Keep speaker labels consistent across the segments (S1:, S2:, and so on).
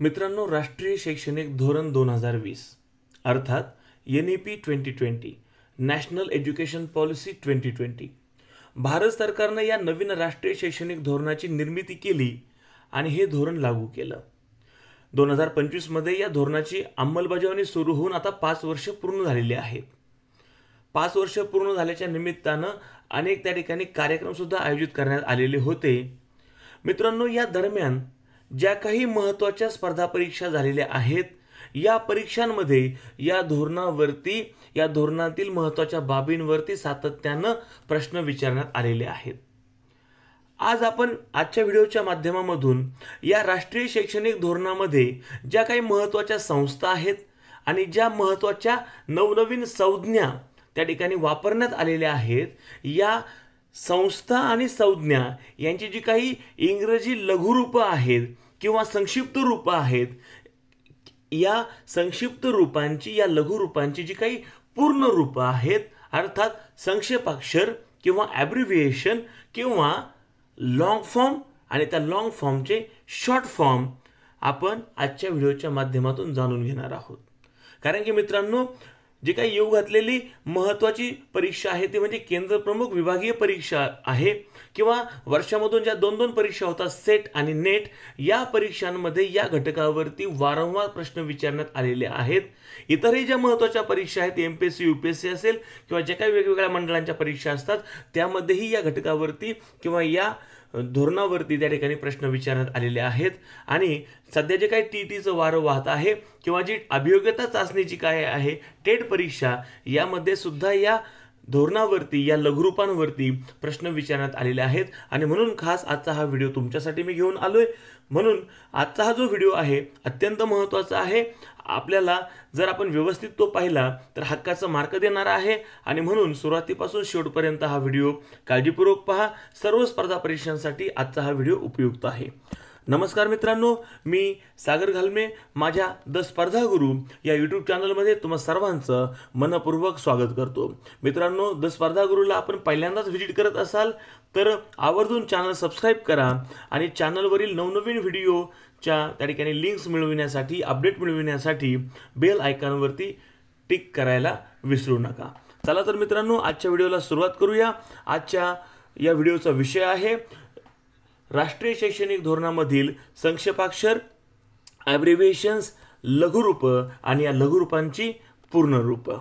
S1: मित्रांनो, राष्ट्रीय शैक्षणिक धोरण 2020 अर्थात NEP 2020 national education policy 2020 Bharat सरकारनं या नवीन राष्ट्रीय शैक्षणिक धोरणाची निर्मिती केली आणि हे धोरण लागू केलं. 2025 मध्ये या धोरणाची अंमलबजावणी सुरू होऊन आता 5 वर्ष पूर्ण झालेली आहेत. 5 वर्ष पूर्ण झाल्याच्या निमित्तानं अनेक त्या ठिकाणी कार्यक्रम सुद्धा आयोजित करण्यात आलेले होते. मित्रांनो, या दरम्यान ज्या काही महत्त्वाच्या स्पर्धा परीक्षा झालेल्या आहेत, या परीक्षांमध्ये या धोरणातील महत्त्वाच्या बाबींवरती सातत्यानं प्रश्न विचारण्यात आलेले आहेत. आज आपण आजच्या व्हिडिओच्या माध्यमामधून या राष्ट्रीय शैक्षणिक धोरणामध्ये ज्या काही महत्त्वाच्या संस्था आहेत आणि ज्या महत्त्वाच्या नवनवीन संज्ञा त्या ठिकाणी वापरण्यात आलेल्या आहेत, या संस्था आणि संज्ञा यांची जी काही इंग्रजी लघुरूपं आहेत किंवा संक्षिप्त रूपं आहेत, या संक्षिप्त रूपांची या लघुरूपांची जी काही पूर्ण रूपं आहेत अर्थात संक्षेपाक्षर किंवा ॲब्रिव्हिएशन किंवा लॉंग फॉर्म आणि त्या लॉंग फॉर्मचे शॉर्ट फॉर्म आपण आजच्या व्हिडिओच्या माध्यमातून जाणून घेणार आहोत. कारण की मित्रांनो, जी काही येऊ घातलेली महत्त्वाची परीक्षा आहे ती म्हणजे केंद्रप्रमुख विभागीय परीक्षा आहे किंवा वर्षामधून ज्या 2-2 परीक्षा होतात, सेट आणि नेट, या परीक्षांमध्ये या घटकावरती वारंवार प्रश्न विचारण्यात आलेले आहेत. इतरही ज्या महत्त्वाच्या परीक्षा आहेत, MPSC UPSC असेल किंवा ज्या काही वेगवेगळ्या मंडळांच्या परीक्षा असतात, त्यामध्येही या घटकावरती किंवा या धोरणावरती त्या ठिकाणी प्रश्न विचारण्यात आलेले आहेत. आणि सध्या जे काही TETचं वारं वाहत आहे किंवा जी अभियोग्यता चाचणीची काय आहे, टेट परीक्षा, यामध्ये सुद्धा या धोरणावरती या लघुरूपांवरती प्रश्न विचारण्यात आलेले आहेत. आणि म्हणून खास आजचा हा व्हिडिओ तुमच्यासाठी मी घेऊन आलोय. म्हणून आजचा हा जो व्हिडिओ आहे अत्यंत महत्त्वाचा आहे. आपल्याला जर आपण व्यवस्थित तो पाहिला तर हक्काचा मार्क देणार आहे. आणि म्हणून सुरुवातीपासून शेवटपर्यंत हा व्हिडिओ काळजीपूर्वक पहा. सर्व स्पर्धा परीक्षांसाठी आजचा हा व्हिडिओ उपयुक्त आहे. नमस्कार मित्रांनो, मी सागर घालमे. माझ्या द स्पर्धा गुरु या यूट्यूब चॅनलमध्ये तुम्हा सर्वांचं मनपूर्वक स्वागत करतो. मित्रांनो, द स्पर्धा गुरुला आपण पहिल्यांदाच व्हिजिट करत असाल तर आवर्जून चॅनल सबस्क्राईब करा आणि चॅनलवरील नवनवीन व्हिडिओच्या त्या ठिकाणी लिंक्स मिळविण्यासाठी, अपडेट मिळविण्यासाठी बेल आयकॉनवरती टिक करायला विसरू नका. चला तर मित्रांनो, आजच्या व्हिडिओला सुरुवात करूया. आजच्या या व्हिडिओचा विषय आहे राष्ट्रीय शैक्षणिक धोरणामधील संक्षेपाक्षर, ॲब्रिव्हिएशन्स, लघुरूपं आणि या लघुरूपांची पूर्ण रूपं.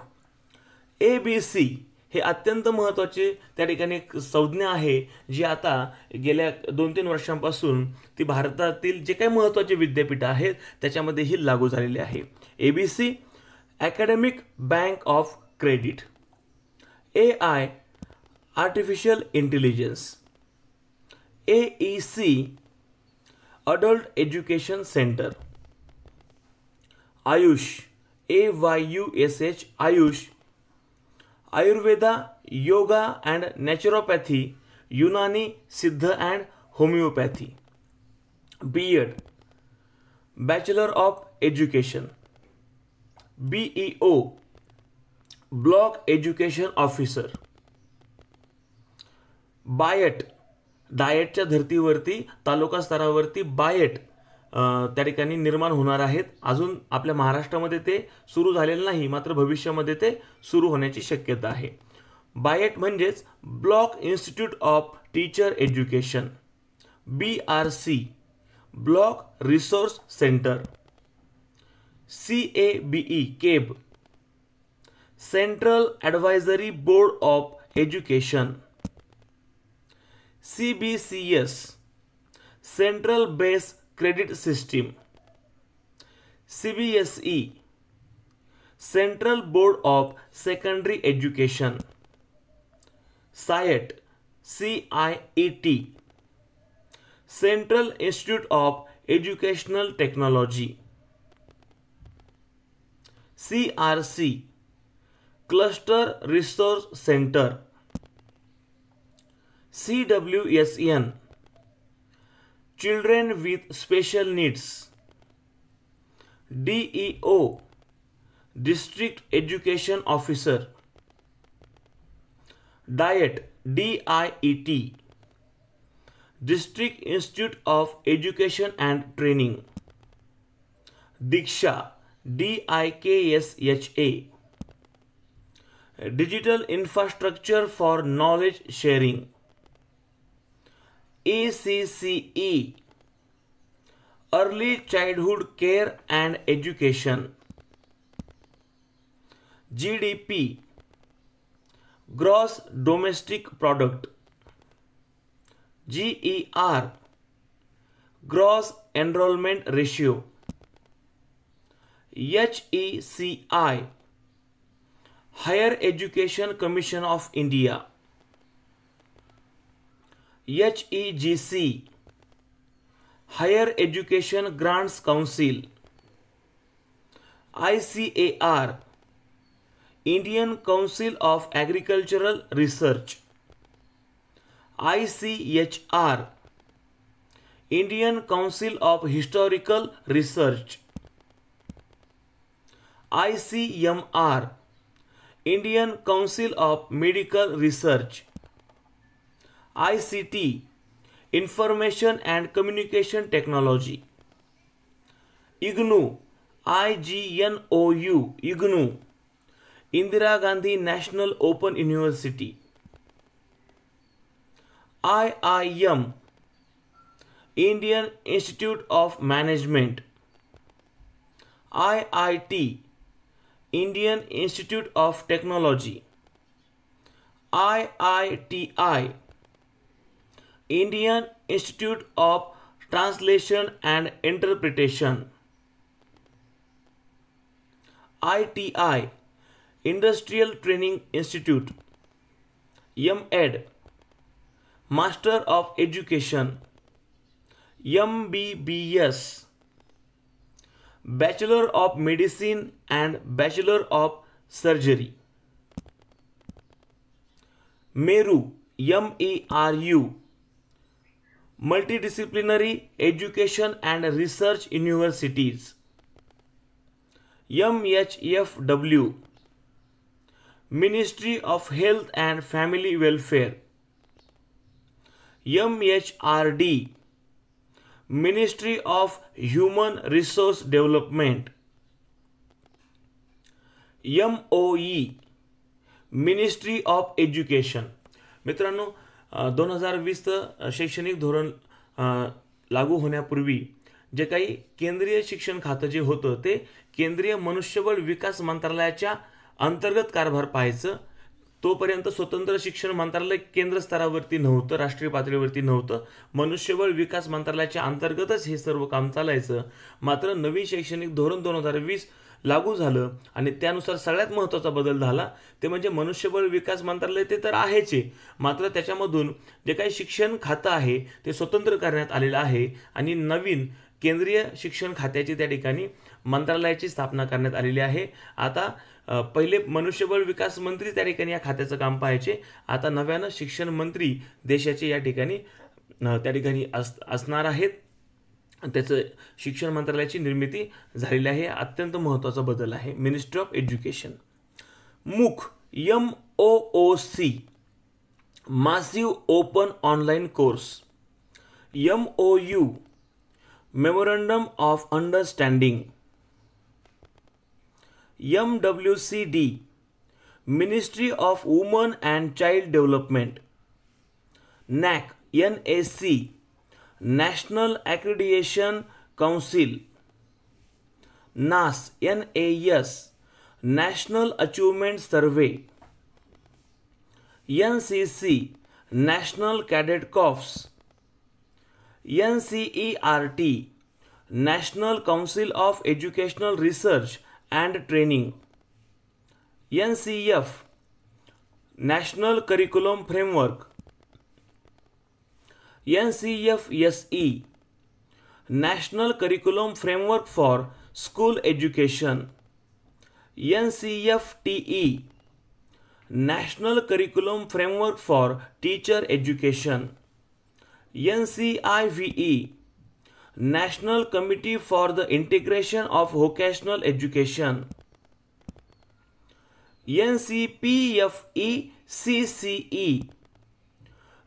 S1: ABC हे अत्यंत महत्त्वाचे त्या ठिकाणी एक संज्ञा आहे जी आता गेल्या 2-3 वर्षांपासून ती भारतातील जे काही महत्त्वाचे विद्यापीठ आहेत त्याच्यामध्ये ही लागू झालेली आहे. ABC academic bank of credit, AI artificial intelligence, AEC adult education centre, Ayush AYUSH Ayush, Ayurveda, yoga and naturopathy, Unani, Siddha and homeopathy, BEd bachelor of education, BEO block education officer, BITE डाएटच्या धर्तीवरती तालुका स्तरावरती बायट त्या ठिकाणी निर्माण होणार आहेत. अजून आपल्या महाराष्ट्रामध्ये ते सुरू झालेलं नाही, मात्र भविष्यामध्ये ते सुरू होण्याची शक्यता आहे. बायट म्हणजेच block institute of teacher education, BRC block resource centre, CABE cab central advisory board of education, CBCS central base credit system, CBSE central board of secondary education, SIET CIET central institute of educational technology, CRC cluster resource centre, CWSN children with special needs, DEO district education officer, DIET DIET District Institute of Education and Training, Diksha, DIKSHA. Digital Infrastructure for Knowledge Sharing, ACCE. Early Childhood Care and Education, GDP, Gross Domestic Product, GER, Gross Enrollment Ratio, HECI, Higher Education Commission of India, HEGC, Higher Education Grants Council, ICAR, Indian Council of Agricultural Research, ICHR, Indian Council of Historical Research, ICMR, Indian Council of Medical Research, ICT, Information and Communication Technology, IGNOU, IGNOU, IGNOU, Indira Gandhi National Open University, IIM, Indian Institute of Management, IIT, Indian Institute of Technology, IITI, Indian Institute of Translation and Interpretation, ITI, Industrial Training Institute, MEd, Master of Education, MBBS, Bachelor of Medicine and Bachelor of Surgery, MERU, MERU, Multidisciplinary Education and Research Universities, MHFW, Ministry of Health and Family Welfare, MHRD, Ministry of Human Resource Development, MOE, Ministry of Education. मित्रांनो 2020 शैक्षणिक धोरण लागू होण्यापूर्वी जे काही केंद्रीय शिक्षण खातं जे होतं ते केंद्रीय मनुष्यबळ विकास मंत्रालयाच्या अंतर्गत कारभार पाहायचं. तोपर्यंत स्वतंत्र शिक्षण मंत्रालय केंद्र स्तरावरती नव्हतं, राष्ट्रीय पातळीवरती नव्हतं. मनुष्यबळ विकास मंत्रालयाच्या अंतर्गतच हे सर्व काम चालायचं. मात्र नवीन शैक्षणिक धोरण 2020 लागू झालं आणि त्यानुसार सगळ्यात महत्त्वाचा बदल झाला ते म्हणजे मनुष्यबळ विकास मंत्रालय ते तर आहेच आहे, मात्र त्याच्यामधून जे काही शिक्षण खातं आहे ते स्वतंत्र करण्यात आलेलं आहे आणि नवीन केंद्रीय शिक्षण खात्याची त्या ठिकाणी मंत्रालयाची स्थापना करण्यात आलेली आहे. आता पहिले मनुष्यबळ विकास मंत्री त्या ठिकाणी या खात्याचं काम पाहायचे, आता नव्यानं शिक्षण मंत्री देशाचे या ठिकाणी असणार आहेत. त्याचं शिक्षण मंत्रालयाची निर्मिती झालेली आहे. अत्यंत महत्त्वाचा बदल आहे. Ministry of education. MOOC, MOOC, massive open online course. MOU, memorandum of understanding. MWCD, ministry of women and child development. NAC, NAC, National Accreditation Council. NAS, NAS, National Achievement Survey. NCC, National Cadet Corps. NCERT, National Council of Educational Research and Training. NCF, National Curriculum Framework. NCFSE, National Curriculum Framework for School Education. NCFTE, National Curriculum Framework for Teacher Education. NCIVE, National Committee for the Integration of Vocational Education. NCPFE-CCE,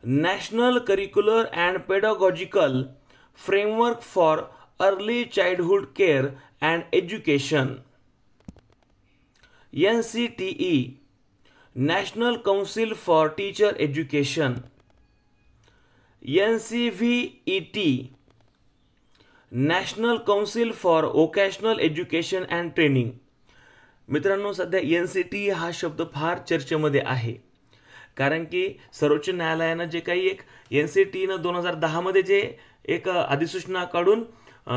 S1: National Curricular and Pedagogical Framework for early childhood care and education, NCTE, national council for teacher education, NCVET, national council for vocational education and training. मित्रांनो, सध्या NCTE हा शब्द फार चर्चेमध्ये आहे, कारण की सर्वोच्च न्यायालयानं जे काही एक NCTEनं 2010 मध्ये जे एक अधिसूचना काढून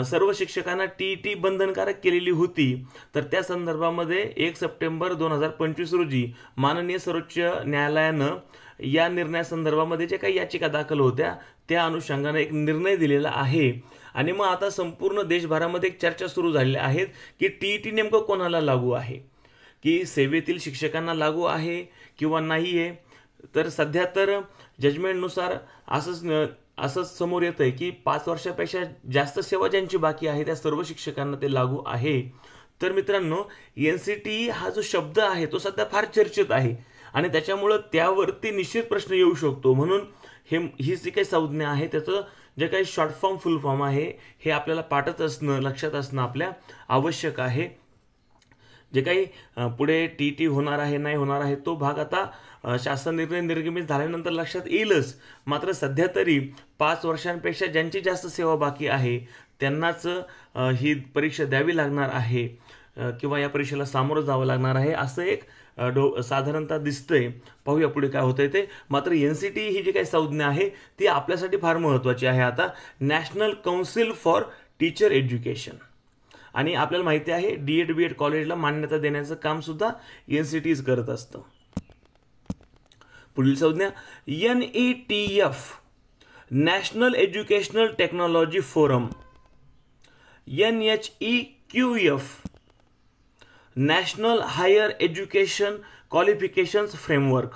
S1: सर्व शिक्षकांना TET बंधनकारक केलेली होती, तर त्या संदर्भामध्ये 1 सप्टेंबर 2025 रोजी माननीय सर्वोच्च न्यायालयानं या निर्णयासंदर्भामध्ये जे काही याचिका दाखल होत्या त्या अनुषंगाने एक निर्णय दिलेला आहे. आणि मग आता संपूर्ण देशभरामध्ये एक चर्चा सुरू झालेली आहे की TET नेमकं कोणाला लागू आहे, की सेवेतील शिक्षकांना लागू आहे किंवा नाही आहे. तर सध्या तर जजमेंटनुसार असंच समोर येतं आहे की 5 वर्षापेक्षा जास्त सेवा ज्यांची बाकी आहे त्या सर्व शिक्षकांना ते लागू आहे. तर मित्रांनो, NCTE हा जो शब्द आहे तो सध्या फार चर्चेत आहे आणि त्याच्यामुळं त्यावरती निश्चित प्रश्न येऊ शकतो. म्हणून ही जी काही संज्ञा आहे त्याचं जे काही शॉर्ट फॉर्म फुल फॉर्म आहे हे आपल्याला पाठच असणं, लक्षात असणं आपल्या आवश्यक आहे. जे काही पुढे TET होणार आहे नाही होणार आहे तो भाग आता शासन निर्णय निर्गमित झाल्यानंतर लक्षात येईलच. मात्र सध्या तरी 5 वर्षांपेक्षा ज्यांची जास्त सेवा बाकी आहे त्यांनाच ही परीक्षा द्यावी लागणार आहे किंवा या परीक्षेला सामोरं जावं लागणार आहे असं एक साधारणतः दिसतंय. पाहूया पुढे काय होतंय ते. मात्र NCTE ही जी काही संज्ञा आहे ती आपल्यासाठी फार महत्त्वाची आहे आता, national council for teacher education. आणि आपल्याला माहिती आहे D.Ed. B.Ed. कॉलेजला मान्यता देण्याचं काम सुद्धा NCTEच करत असतं. पुढील संज्ञा NETF, national educational technology forum, NHEQF, national higher education qualifications framework,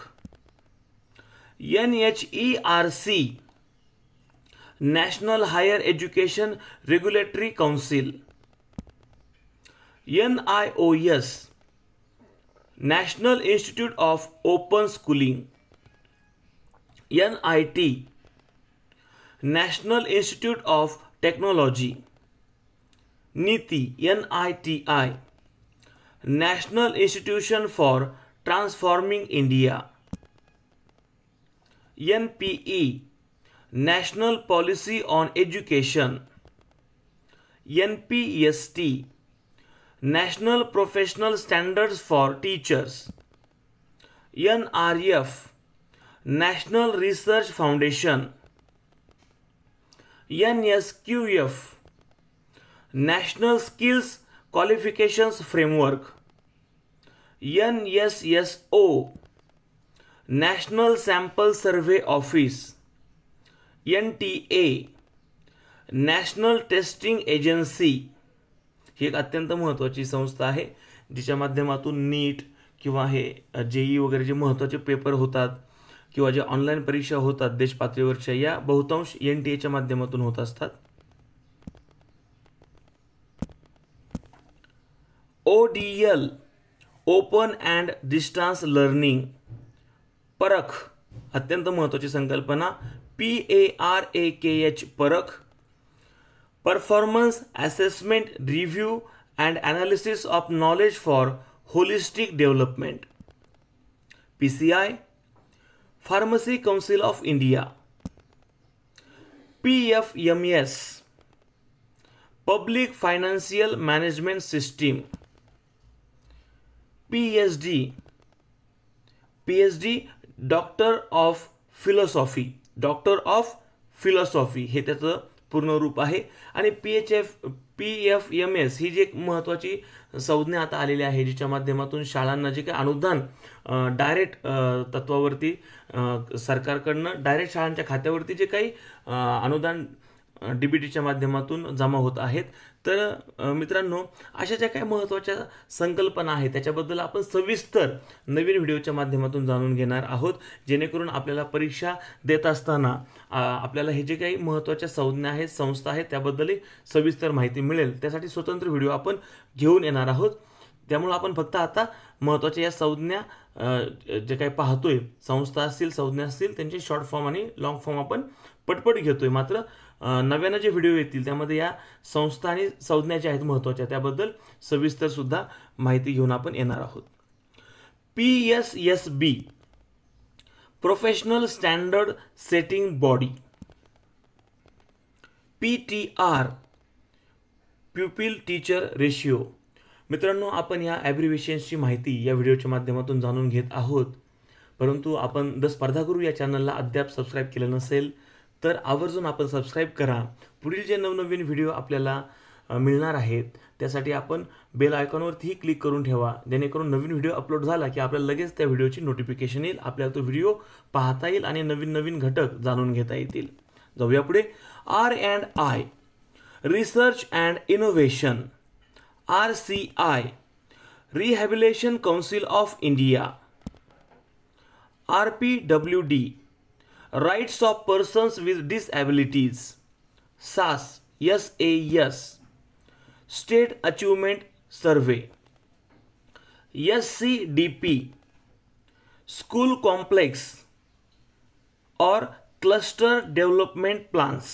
S1: NHERC, national higher education regulatory council, NIOS, national institute of open schooling, NIT, national institute of technology, NITI, NITI, national institution for transforming India, NPE, national policy on education, NPST, national professional standards for teachers, NRF, national research foundation, NSQF, national skills qualifications framework, NSSO, national sample survey office, NTA, national testing agency. ही एक अत्यंत महत्त्वाची संस्था आहे जिच्या माध्यमातून नीट किंवा हे JEE वगैरे जे महत्त्वाचे पेपर होतात किंवा जे ऑनलाईन परीक्षा होतात देश पातळीवरच्या या बहुतांश NTA च्या माध्यमातून होत असतात. ODL, open and distance learning. परख, अत्यंत महत्त्वाची संकल्पना, PARAKH, परख, performance assessment review and analysis of knowledge for holistic development, PCI, pharmacy council of India, PFMS, public financial management system, PhD, doctor of philosophy हे त्याचं पूर्ण रूप आहे. आणि PFMS ही जी एक महत्त्वाची संज्ञा आता आलेली आहे जिच्या माध्यमातून शाळांना जे काही अनुदान डायरेक्ट तत्वावरती सरकारकडनं डायरेक्ट शाळांच्या खात्यावरती जे काही अनुदान DBTच्या माध्यमातून जमा होत आहेत. तर मित्रांनो, अशा ज्या काही महत्त्वाच्या संकल्पना आहेत त्याच्याबद्दल आपण सविस्तर नवीन व्हिडिओच्या माध्यमातून जाणून घेणार आहोत, जेणेकरून आपल्याला परीक्षा देत असताना आपल्याला हे जे काही महत्त्वाच्या संज्ञा आहेत, संस्था आहेत त्याबद्दलही सविस्तर माहिती मिळेल. त्यासाठी स्वतंत्र व्हिडिओ आपण घेऊन येणार आहोत. त्यामुळे आपण फक्त आता महत्त्वाच्या या संज्ञा जे काही पाहतोय, संस्था असतील, संज्ञा असतील, त्यांचे शॉर्ट फॉर्म आणि लॉंग फॉर्म आपण पटपट घेतोय. मात्र नव्यानं जे व्हिडिओ येतील त्यामध्ये या संस्था आणि संज्ञा ज्या आहेत महत्त्वाच्या त्याबद्दल सविस्तर सुद्धा माहिती घेऊन आपण येणार आहोत. PSSB professional standard setting body, PTR pupil teacher ratio. मित्रांनो, आपण या ॲब्रिव्हिएशन्सची माहिती या व्हिडिओच्या माध्यमातून जाणून घेत आहोत. परंतु आपण द स्पर्धा गुरु या चॅनलला अद्याप सबस्क्राईब केलं नसेल तर आवर्जून आपण सबस्क्राईब करा. पुढील जे नवनवीन व्हिडिओ आपल्याला मिळणार आहेत त्यासाठी आपण बेल आयकॉनवरतीही क्लिक करून ठेवा, जेणेकरून नवीन व्हिडिओ अपलोड झाला की आपल्याला लगेच त्या व्हिडिओची नोटिफिकेशन येईल, आपल्याला तो व्हिडिओ पाहता येईल आणि नवीन नवीन घटक जाणून घेता येतील. जाऊया पुढे. R&I research and innovation, RCI rehabilitation council of India, RPWD rights of persons with disabilities, SAS state achievement survey, SCDP school complex और cluster development plans,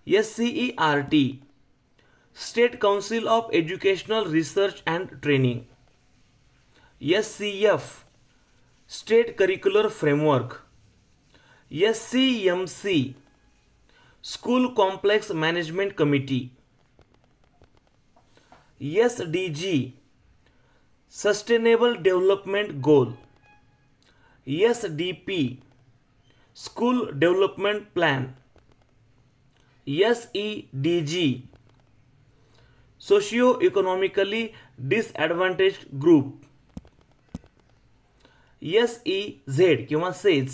S1: SCERT state council of educational research and training, SCF state curricular framework, SCMC school complex management committee, SDG sustainable development goal, SDP school development plan, SEDG socio economically disadvantaged group, SEZ किंवा SEZ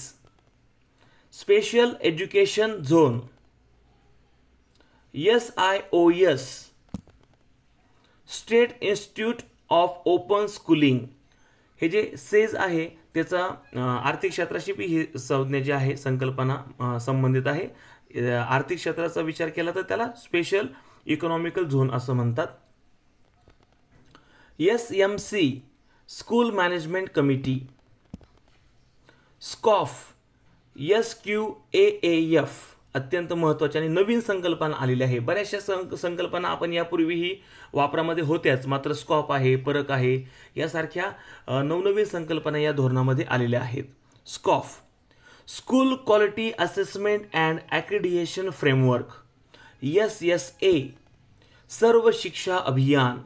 S1: special education zone, SIOS state institute of open schooling. हे जे says आहे त्याचा आर्थिक क्षेत्राशी ही संज्ञा जी आहे संकल्पना संबंधित आहे. आर्थिक क्षेत्राचा विचार केला तर त्याला स्पेशल इकॉनॉमिकल झोन असं म्हणतात. SMC school management committee, SCOF SQAAF अत्यंत महत्त्वाची आणि नवीन संकल्पना आलेली आहे. बऱ्याचशा संकल्पना आपण यापूर्वीही वापरामध्ये होत्याच, मात्र स्कॉप आहे, परक आहे यासारख्या नवनवीन संकल्पना या धोरणामध्ये आलेल्या आहेत. स्कॉफ school quality assessment and accreditation framework, SSA Sarva Shiksha Abhiyan,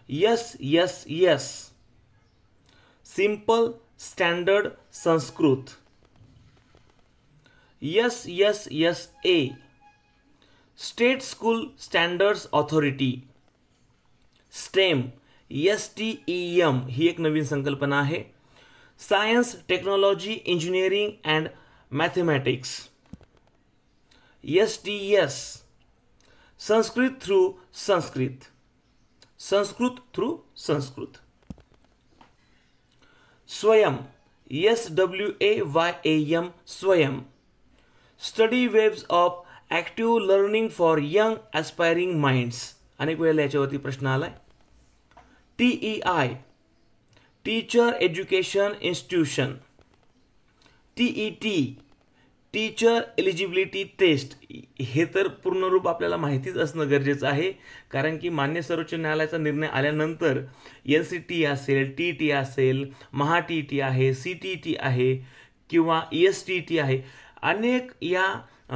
S1: SSS simple standard Sanskrit, SSSA state school standards authority, STEM STEM ही एक नवीन संकल्पना आहे. Science technology engineering and mathematics, STS Sanskrit through Sanskrit, Sanskrit through Sanskrit. Swayam SWAYAM Swayam study webs of active learning for young aspiring minds. अनेक वेळेला याच्यावरती प्रश्न आलाय. TEI teacher education institution, TET teacher eligibility test. हे तर पूर्ण रूप आपल्याला माहितीच असणं गरजेचं आहे, कारण की मान्य सर्वोच्च न्यायालयाचा निर्णय आल्यानंतर NCT असेल, TET असेल, महा TET आहे, CTET आहे किंवा ESTT आहे, अनेक या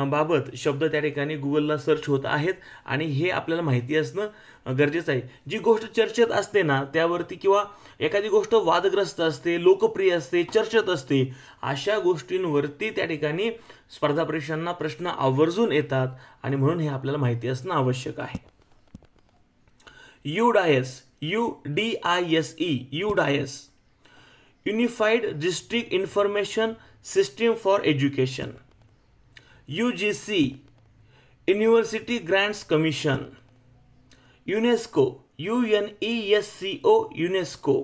S1: बाबत शब्द त्या ठिकाणी गुगलला सर्च होत आहेत आणि हे आपल्याला माहिती असणं गरजेचं आहे. जी गोष्ट चर्चेत असते ना त्यावरती किंवा एखादी गोष्ट वादग्रस्त असते, लोकप्रिय असते, चर्चेत असते, अशा गोष्टींवरती त्या ठिकाणी स्पर्धा परीक्षांना प्रश्न आवर्जून येतात आणि म्हणून हे आपल्याला माहिती असणं आवश्यक आहे. UDISE unified district information system for education, UGC university grants commission, UNESCO UNESCO UNESCO,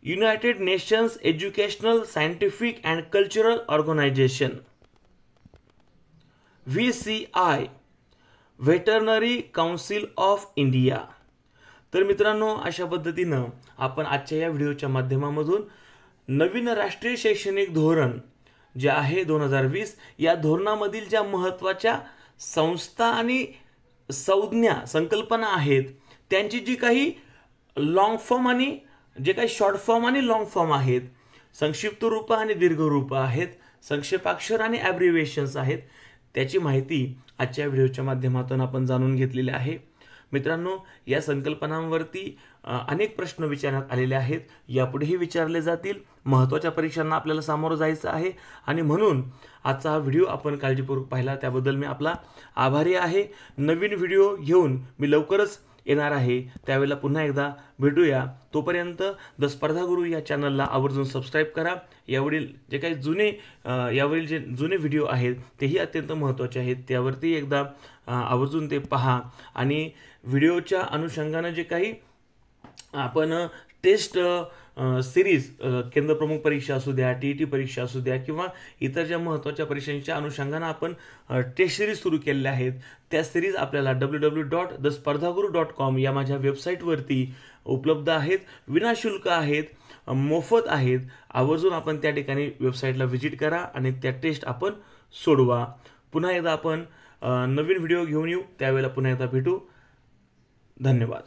S1: United Nations educational scientific and cultural organization, VCI veterinary council of India. तर मित्रांनो, अशा पद्धतीनं आपण आजच्या या व्हिडिओच्या माध्यमामधून नवीन राष्ट्रीय शैक्षणिक धोरण जे आहे 2020 या धोरणामधील ज्या महत्त्वाच्या संस्था आणि संज्ञा संकल्पना आहेत त्यांची जी काही लॉंग फॉर्म आणि जे काही शॉर्ट फॉर्म आणि लॉंग फॉर्म आहेत, संक्षिप्त रूप आणि दीर्घ रूप आहेत, संक्षेपाक्षर आणि ॲब्रिव्हिएशन्स आहेत, त्याची माहिती आजच्या व्हिडिओच्या माध्यमातून आपण जाणून घेतलेली आहे. मित्रांनो, या संकल्पनांवरती अनेक प्रश्न विचारण्यात आलेले आहेत, यापुढेही विचारले जातील. महत्त्वाच्या परीक्षांना आपल्याला सामोरं जायचं आहे आणि म्हणून आजचा हा व्हिडिओ आपण काळजीपूर्वक पाहिला त्याबद्दल मी आपला आभारी आहे. नवीन व्हिडिओ घेऊन मी लवकरच येणार आहे, त्यावेळेला पुन्हा एकदा भेटूया. तोपर्यंत द स्पर्धा गुरु या चॅनलला आवर्जून सबस्क्राईब करा. यावरील जे काही यावरील जे जुने व्हिडिओ आहेत तेही अत्यंत महत्त्वाचे आहेत, त्यावरती एकदा आवर्जून ते पहा. आणि व्हिडिओच्या अनुषंगानं जे काही आपण टेस्ट सिरीज, केंद्रप्रमुख परीक्षा असू द्या, TET परीक्षा असू द्या किंवा इतर ज्या महत्त्वाच्या परीक्षांच्या अनुषंगानं आपण टेस्ट सिरीज सुरू केलेल्या आहेत, त्या सिरीज आपल्याला www.thespardhaguru.com या माझ्या वेबसाईटवरती उपलब्ध आहेत. विनाशुल्क आहेत, मोफत आहेत. आवर्जून आपण त्या ठिकाणी वेबसाईटला व्हिजिट करा आणि त्या टेस्ट आपण सोडवा. पुन्हा एकदा आपण नवीन व्हिडिओ घेऊन येऊ, त्यावेळेला पुन्हा एकदा भेटू. धन्यवाद.